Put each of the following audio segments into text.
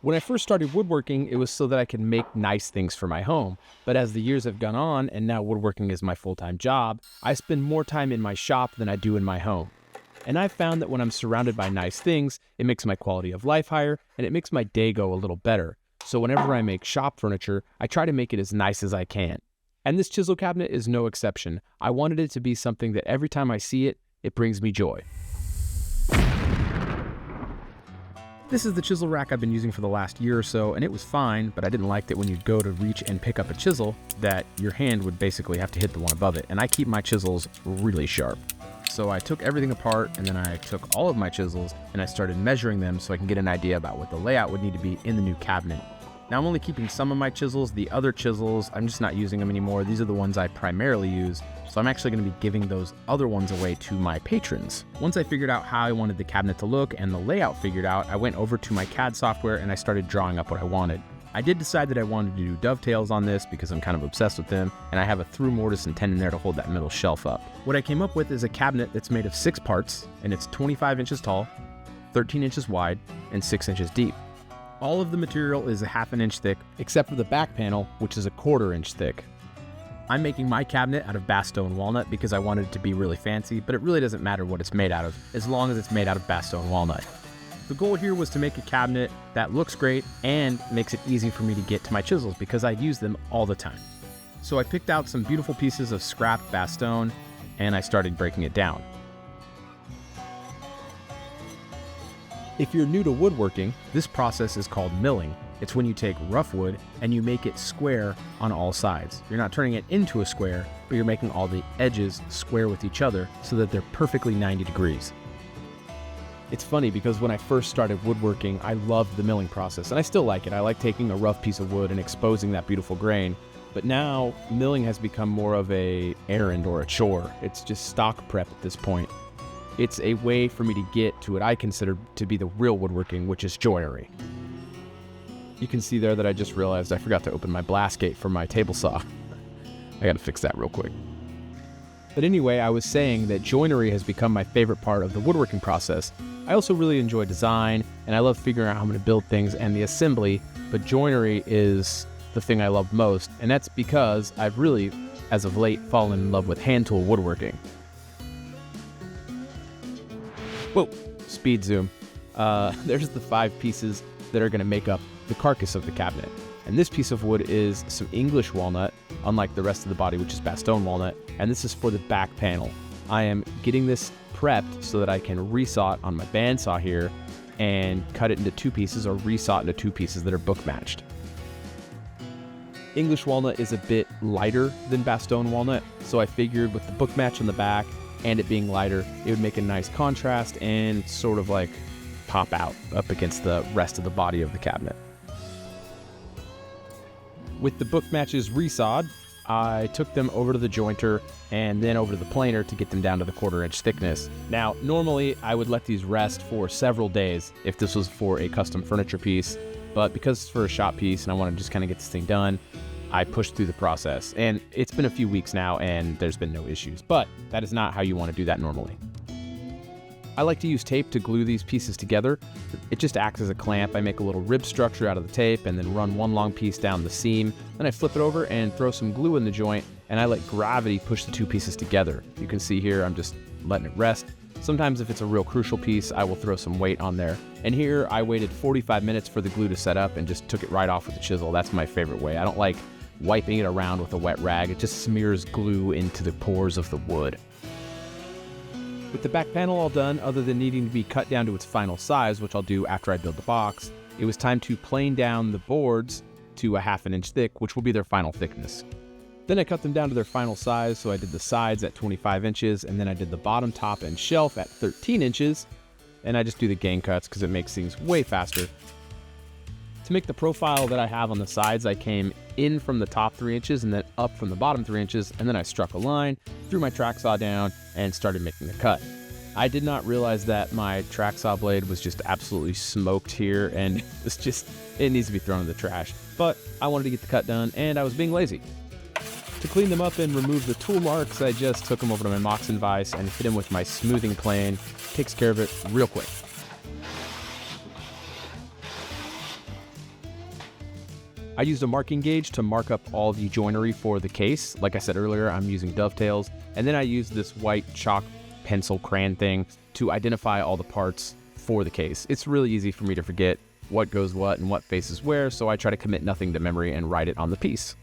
When I first started woodworking, it was so that I could make nice things for my home. But as the years have gone on, and now woodworking is my full-time job, I spend more time in my shop than I do in my home. And I've found that when I'm surrounded by nice things, it makes my quality of life higher, and it makes my day go a little better. So whenever I make shop furniture, I try to make it as nice as I can. And this chisel cabinet is no exception. I wanted it to be something that every time I see it, it brings me joy. This is the chisel rack I've been using for the last year or so, and it was fine, but I didn't like that when you'd go to reach and pick up a chisel, that your hand would basically have to hit the one above it, and I keep my chisels really sharp. So I took everything apart, and then I took all of my chisels, and I started measuring them so I can get an idea about what the layout would need to be in the new cabinet. Now I'm only keeping some of my chisels. The other chisels, I'm just not using them anymore. These are the ones I primarily use. So I'm actually going to be giving those other ones away to my patrons. Once I figured out how I wanted the cabinet to look and the layout figured out, I went over to my CAD software and I started drawing up what I wanted. I did decide that I wanted to do dovetails on this because I'm kind of obsessed with them, and I have a through mortise and tenon there to hold that middle shelf up. What I came up with is a cabinet that's made of 6 parts, and it's 25 inches tall, 13 inches wide, and 6 inches deep. All of the material is a 1/2 inch thick, except for the back panel, which is a 1/4 inch thick. I'm making my cabinet out of Bastogne walnut because I wanted it to be really fancy, but it really doesn't matter what it's made out of, as long as it's made out of Bastogne walnut. The goal here was to make a cabinet that looks great and makes it easy for me to get to my chisels because I use them all the time. So I picked out some beautiful pieces of scrap Bastogne and I started breaking it down. If you're new to woodworking, this process is called milling. It's when you take rough wood and you make it square on all sides. You're not turning it into a square, but you're making all the edges square with each other so that they're perfectly 90 degrees. It's funny because when I first started woodworking, I loved the milling process, and I still like it. I like taking a rough piece of wood and exposing that beautiful grain. But now, milling has become more of an errand or a chore. It's just stock prep at this point. It's a way for me to get to what I consider to be the real woodworking, which is joinery. You can see there that I just realized I forgot to open my blast gate for my table saw. I gotta fix that real quick. But anyway, I was saying that joinery has become my favorite part of the woodworking process. I also really enjoy design, and I love figuring out how I'm going to build things and the assembly, but joinery is the thing I love most, and that's because I've really, as of late, fallen in love with hand tool woodworking. Whoa, speed zoom. There's the 5 pieces that are going to make up the carcass of the cabinet. And this piece of wood is some English walnut, unlike the rest of the body, which is Bastogne walnut, and this is for the back panel. I am getting this prepped so that I can resaw it on my bandsaw here and cut it into 2 pieces or resaw it into 2 pieces that are book matched. English walnut is a bit lighter than Bastogne walnut, so I figured with the book match on the back and it being lighter, it would make a nice contrast and sort of like pop out up against the rest of the body of the cabinet. With the book matches resawed, I took them over to the jointer and then over to the planer to get them down to the 1/4 inch thickness. Now, normally I would let these rest for several days if this was for a custom furniture piece, but because it's for a shop piece and I want to just kind of get this thing done, I pushed through the process. And it's been a few weeks now and there's been no issues, but that is not how you want to do that normally. I like to use tape to glue these pieces together. It just acts as a clamp. I make a little rib structure out of the tape and then run one long piece down the seam. Then I flip it over and throw some glue in the joint, and I let gravity push the 2 pieces together. You can see here I'm just letting it rest. Sometimes if it's a real crucial piece, I will throw some weight on there. And here I waited 45 minutes for the glue to set up and just took it right off with the chisel. That's my favorite way. I don't like wiping it around with a wet rag. It just smears glue into the pores of the wood. With the back panel all done, other than needing to be cut down to its final size, which I'll do after I build the box, it was time to plane down the boards to a 1/2 inch thick, which will be their final thickness. Then I cut them down to their final size, so I did the sides at 25 inches, and then I did the bottom, top, and shelf at 13 inches, and I just do the gang cuts because it makes things way faster. To make the profile that I have on the sides, I came in from the top 3 inches and then up from the bottom 3 inches, and then I struck a line, threw my track saw down, and started making the cut. I did not realize that my track saw blade was just absolutely smoked here, and it needs to be thrown in the trash. But I wanted to get the cut done, and I was being lazy. To clean them up and remove the tool marks, I just took them over to my Moxon vise and hit them with my smoothing plane. Takes care of it real quick. I used a marking gauge to mark up all the joinery for the case. Like I said earlier, I'm using dovetails. And then I used this white chalk pencil crayon thing to identify all the parts for the case. It's really easy for me to forget what goes what and what faces where, so I try to commit nothing to memory and write it on the piece.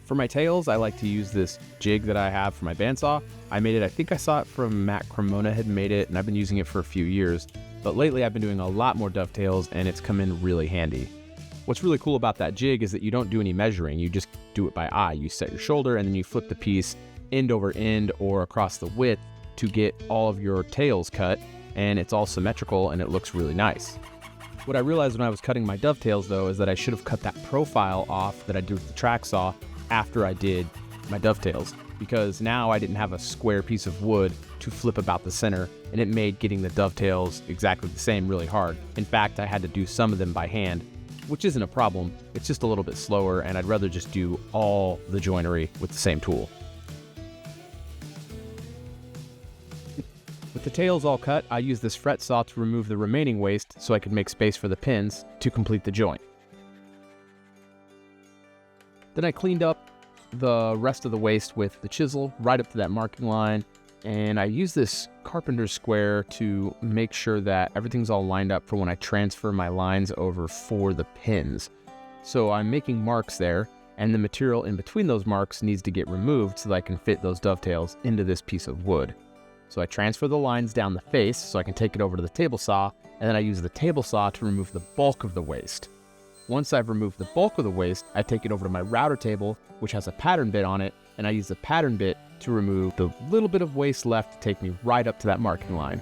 For my tails, I like to use this jig that I have for my bandsaw. I made it, I think I saw it from Matt Cremona had made it, and I've been using it for a few years. But lately I've been doing a lot more dovetails, and it's come in really handy. What's really cool about that jig is that you don't do any measuring, you just do it by eye. You set your shoulder and then you flip the piece end over end or across the width to get all of your tails cut, and it's all symmetrical and it looks really nice. What I realized when I was cutting my dovetails though is that I should have cut that profile off that I did with the track saw after I did my dovetails, because now I didn't have a square piece of wood to flip about the center, and it made getting the dovetails exactly the same really hard. In fact, I had to do some of them by hand, which isn't a problem. It's just a little bit slower, and I'd rather just do all the joinery with the same tool. With the tails all cut, I used this fret saw to remove the remaining waste so I could make space for the pins to complete the joint. Then I cleaned up the rest of the waste with the chisel right up to that marking line, and I used this carpenter's square to make sure that everything's all lined up for when I transfer my lines over for the pins. So I'm making marks there, and the material in between those marks needs to get removed so that I can fit those dovetails into this piece of wood. So I transfer the lines down the face so I can take it over to the table saw, and then I use the table saw to remove the bulk of the waste. Once I've removed the bulk of the waste, I take it over to my router table, which has a pattern bit on it, and I use the pattern bit to remove the little bit of waste left to take me right up to that marking line.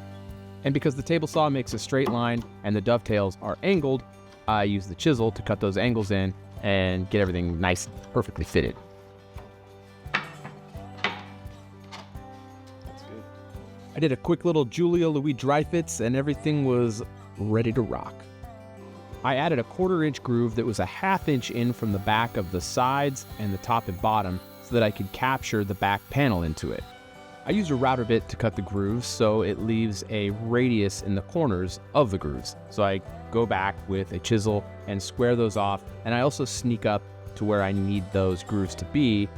And because the table saw makes a straight line and the dovetails are angled, I use the chisel to cut those angles in and get everything nice, perfectly fitted. That's good. I did a quick little Julia Louis dry fits and everything was ready to rock. I added a 1/4 inch groove that was a 1/2 inch in from the back of the sides and the top and bottom so that I could capture the back panel into it. I used a router bit to cut the grooves so it leaves a radius in the corners of the grooves. So I go back with a chisel and square those off, and I also sneak up to where I need those grooves to be,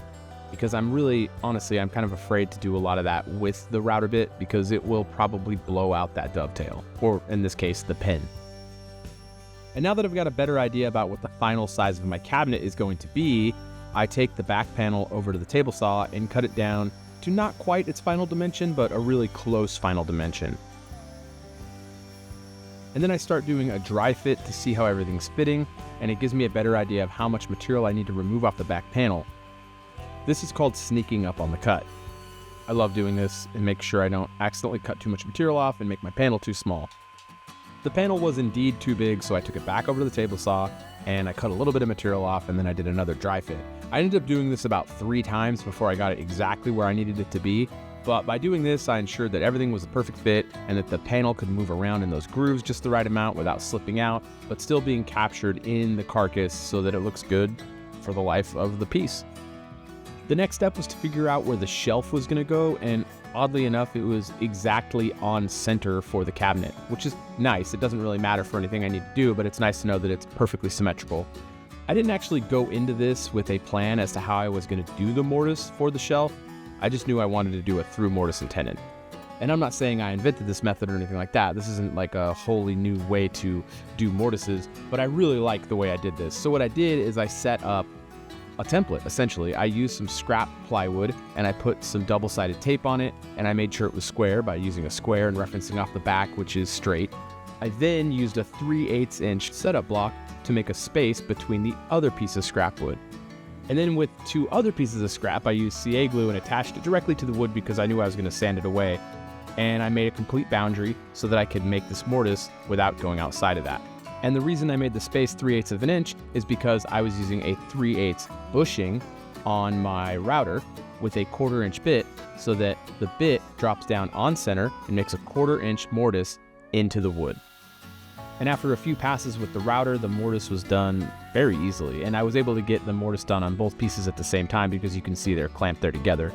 because honestly, I'm kind of afraid to do a lot of that with the router bit because it will probably blow out that dovetail, or in this case, the pin. And now that I've got a better idea about what the final size of my cabinet is going to be, I take the back panel over to the table saw and cut it down to not quite its final dimension, but a really close final dimension. And then I start doing a dry fit to see how everything's fitting, and it gives me a better idea of how much material I need to remove off the back panel. This is called sneaking up on the cut. I love doing this and make sure I don't accidentally cut too much material off and make my panel too small. The panel was indeed too big, so I took it back over to the table saw and I cut a little bit of material off, and then I did another dry fit. I ended up doing this about 3 times before I got it exactly where I needed it to be, but by doing this, I ensured that everything was a perfect fit and that the panel could move around in those grooves just the right amount without slipping out, but still being captured in the carcass so that it looks good for the life of the piece. The next step was to figure out where the shelf was going to go, and oddly enough, it was exactly on center for the cabinet, which is nice. It doesn't really matter for anything I need to do, but it's nice to know that it's perfectly symmetrical. I didn't actually go into this with a plan as to how I was going to do the mortise for the shelf. I just knew I wanted to do it through mortise and tenon. And I'm not saying I invented this method or anything like that. This isn't like a wholly new way to do mortises, but I really like the way I did this. So what I did is I set up a template, essentially. I used some scrap plywood and I put some double-sided tape on it, and I made sure it was square by using a square and referencing off the back, which is straight. I then used a 3/8 inch setup block to make a space between the other piece of scrap wood. And then with 2 other pieces of scrap, I used CA glue and attached it directly to the wood because I knew I was going to sand it away. And I made a complete boundary so that I could make this mortise without going outside of that. And the reason I made the space 3/8 of an inch is because I was using a 3/8 bushing on my router with a 1/4 inch bit, so that the bit drops down on center and makes a 1/4 inch mortise into the wood. And after a few passes with the router, the mortise was done very easily, and I was able to get the mortise done on both pieces at the same time because you can see they're clamped there together.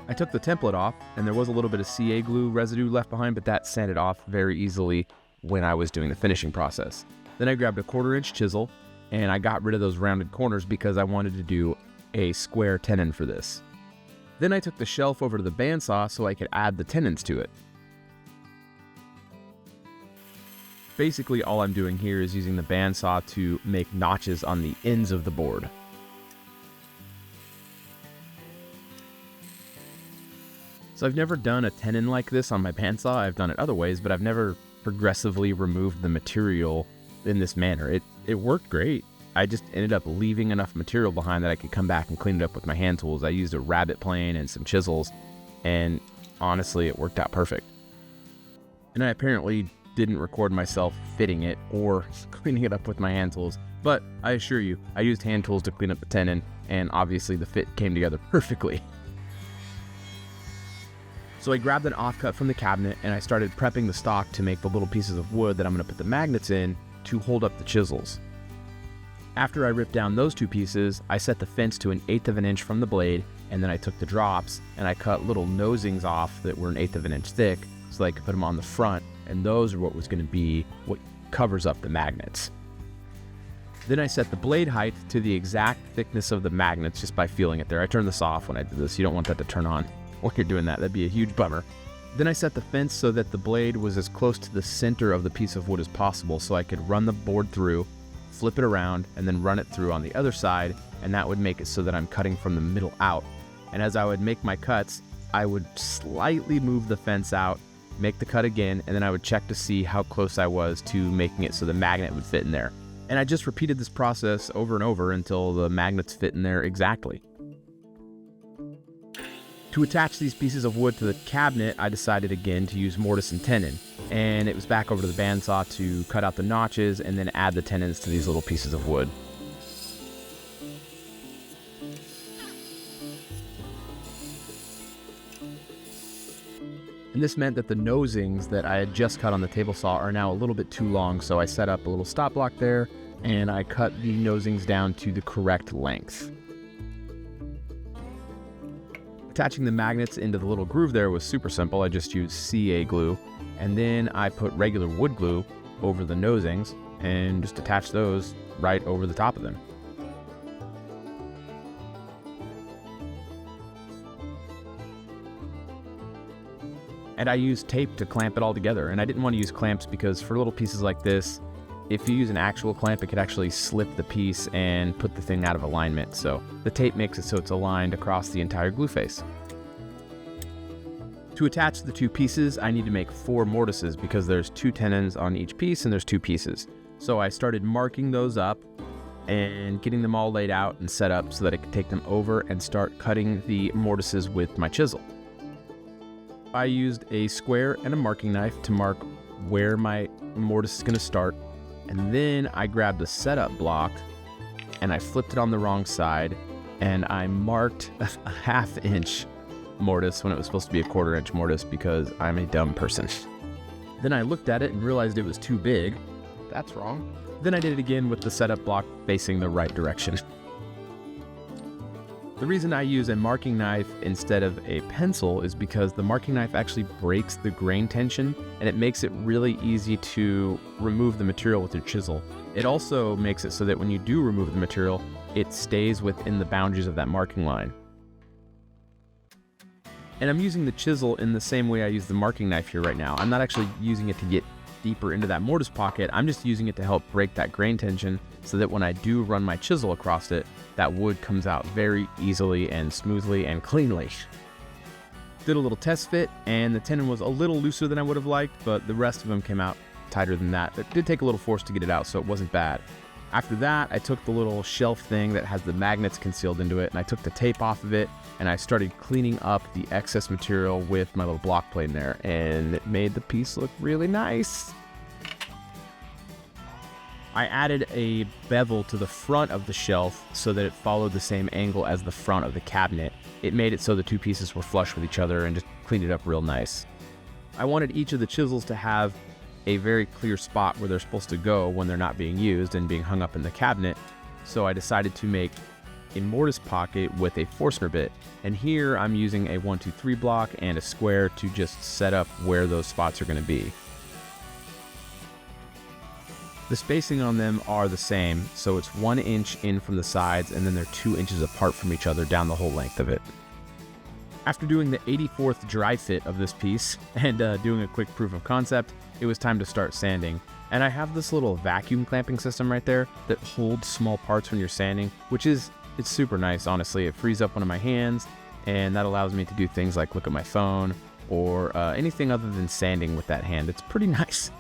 I took the template off, and there was a little bit of CA glue residue left behind, but that sanded off very easily when I was doing the finishing process. Then I grabbed a 1/4 inch chisel and I got rid of those rounded corners because I wanted to do a square tenon for this. Then I took the shelf over to the bandsaw so I could add the tenons to it. Basically, all I'm doing here is using the bandsaw to make notches on the ends of the board. So I've never done a tenon like this on my bandsaw. I've done it other ways, but I've never progressively removed the material in this manner. It worked great. I just ended up leaving enough material behind that I could come back and clean it up with my hand tools. I used a rabbet plane and some chisels, and honestly, it worked out perfect. And I apparently didn't record myself fitting it or cleaning it up with my hand tools, but I assure you, I used hand tools to clean up the tenon, and obviously the fit came together perfectly. So I grabbed an offcut from the cabinet and I started prepping the stock to make the little pieces of wood that I'm going to put the magnets in to hold up the chisels. After I ripped down those two pieces, I set the fence to 1/8 of an inch from the blade, and then I took the drops and I cut little nosings off that were 1/8 of an inch thick so that I could put them on the front, and those are what was going to be what covers up the magnets. Then I set the blade height to the exact thickness of the magnets just by feeling it there. I turned this off when I did this. You don't want that to turn on when you're doing that. That'd be a huge bummer. Then I set the fence so that the blade was as close to the center of the piece of wood as possible so I could run the board through, flip it around, and then run it through on the other side, and that would make it so that I'm cutting from the middle out. And as I would make my cuts, I would slightly move the fence out, make the cut again, and then I would check to see how close I was to making it so the magnet would fit in there. And I just repeated this process over and over until the magnets fit in there exactly. To attach these pieces of wood to the cabinet, I decided again to use mortise and tenon, and it was back over to the bandsaw to cut out the notches and then add the tenons to these little pieces of wood. And this meant that the nosings that I had just cut on the table saw are now a little bit too long, so I set up a little stop block there and I cut the nosings down to the correct length. Attaching the magnets into the little groove there was super simple. I just used CA glue, and then I put regular wood glue over the nosings and just attached those right over the top of them. And I used tape to clamp it all together, and I didn't want to use clamps because for little pieces like this, if you use an actual clamp, it could actually slip the piece and put the thing out of alignment. So the tape makes it so it's aligned across the entire glue face. To attach the two pieces, I need to make 4 mortises because there's 2 tenons on each piece and there's 2 pieces. So I started marking those up and getting them all laid out and set up so that I could take them over and start cutting the mortises with my chisel. I used a square and a marking knife to mark where my mortise is going to start. And then I grabbed the setup block and I flipped it on the wrong side and I marked a 1/2 inch mortise when it was supposed to be a 1/4 inch mortise because I'm a dumb person. Then I looked at it and realized it was too big. That's wrong. Then I did it again with the setup block facing the right direction. The reason I use a marking knife instead of a pencil is because the marking knife actually breaks the grain tension and it makes it really easy to remove the material with your chisel. It also makes it so that when you do remove the material, it stays within the boundaries of that marking line. And I'm using the chisel in the same way I use the marking knife here right now. I'm not actually using it to get deeper into that mortise pocket. I'm just using it to help break that grain tension so that when I do run my chisel across it, that wood comes out very easily and smoothly and cleanly. Did a little test fit, and the tenon was a little looser than I would have liked, but the rest of them came out tighter than that. It did take a little force to get it out, so it wasn't bad. After that, I took the little shelf thing that has the magnets concealed into it, and I took the tape off of it, and I started cleaning up the excess material with my little block plane there, and it made the piece look really nice. I added a bevel to the front of the shelf so that it followed the same angle as the front of the cabinet. It made it so the 2 pieces were flush with each other and just cleaned it up real nice. I wanted each of the chisels to have a very clear spot where they're supposed to go when they're not being used and being hung up in the cabinet, so I decided to make a mortise pocket with a Forstner bit. And here I'm using a 1-2-3 block and a square to just set up where those spots are going to be. The spacing on them are the same, so it's 1 inch in from the sides and then they're 2 inches apart from each other down the whole length of it. After doing the 84th dry fit of this piece and doing a quick proof of concept, it was time to start sanding. And I have this little vacuum clamping system right there that holds small parts when you're sanding, it's super nice, honestly. It frees up one of my hands, and that allows me to do things like look at my phone or anything other than sanding with that hand. It's pretty nice.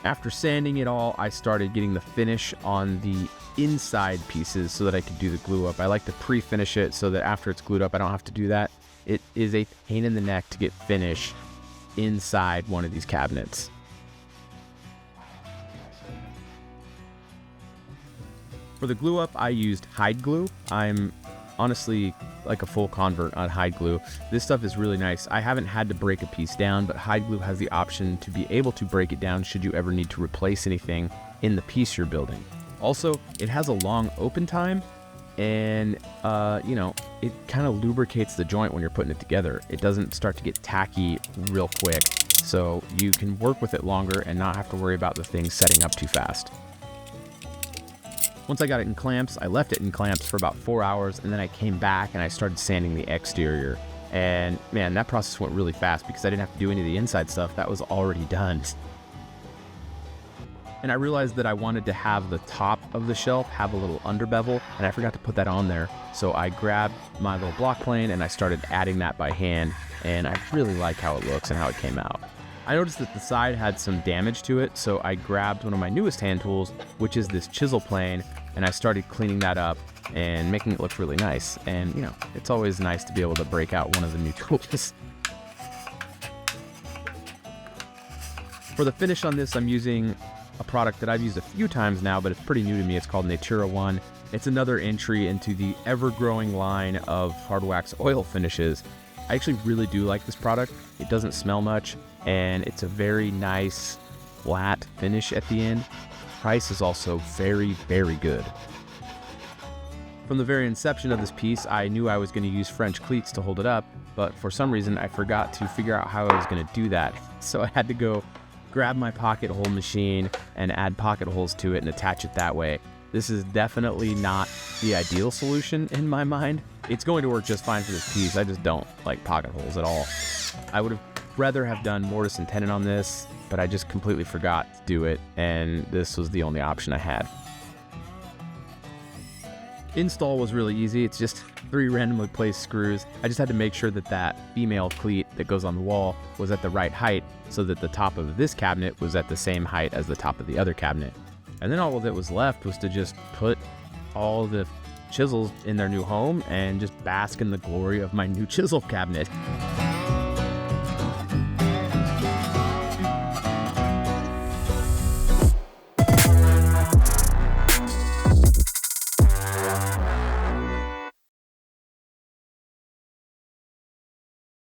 After sanding it all, I started getting the finish on the inside pieces so that I could do the glue up. I like to pre-finish it so that after it's glued up, I don't have to do that. It is a pain in the neck to get finish inside one of these cabinets. For the glue up, I used hide glue. I'm honestly like a full convert on hide glue. This stuff is really nice. I haven't had to break a piece down, but hide glue has the option to be able to break it down should you ever need to replace anything in the piece you're building. Also, it has a long open time, and it kind of lubricates the joint when you're putting it together. It doesn't start to get tacky real quick, so you can work with it longer and not have to worry about the thing setting up too fast. Once I got it in clamps, I left it in clamps for about 4 hours, and then I came back and I started sanding the exterior. And man, that process went really fast because I didn't have to do any of the inside stuff. That was already done. And I realized that I wanted to have the top of the shelf have a little under bevel, and I forgot to put that on there. So I grabbed my little block plane and I started adding that by hand, and I really like how it looks and how it came out. I noticed that the side had some damage to it, so I grabbed one of my newest hand tools, which is this chisel plane, and I started cleaning that up and making it look really nice. And it's always nice to be able to break out one of the new tools. For the finish on this, I'm using a product that I've used a few times now, but it's pretty new to me. It's called Natura 1. It's another entry into the ever-growing line of hard wax oil finishes. I actually really do like this product. It doesn't smell much, and it's a very nice flat finish at the end. Price is also very, very good. From the very inception of this piece, I knew I was going to use French cleats to hold it up, but for some reason I forgot to figure out how I was going to do that. So I had to go grab my pocket hole machine and add pocket holes to it and attach it that way. This is definitely not the ideal solution in my mind. It's going to work just fine for this piece. I just don't like pocket holes at all. I would have rather have done mortise and tenon on this, but I just completely forgot to do it, and this was the only option I had. Install was really easy. It's just 3 randomly placed screws. I just had to make sure that that female cleat that goes on the wall was at the right height so that the top of this cabinet was at the same height as the top of the other cabinet. And then all that was left was to just put all the chisels in their new home and just bask in the glory of my new chisel cabinet.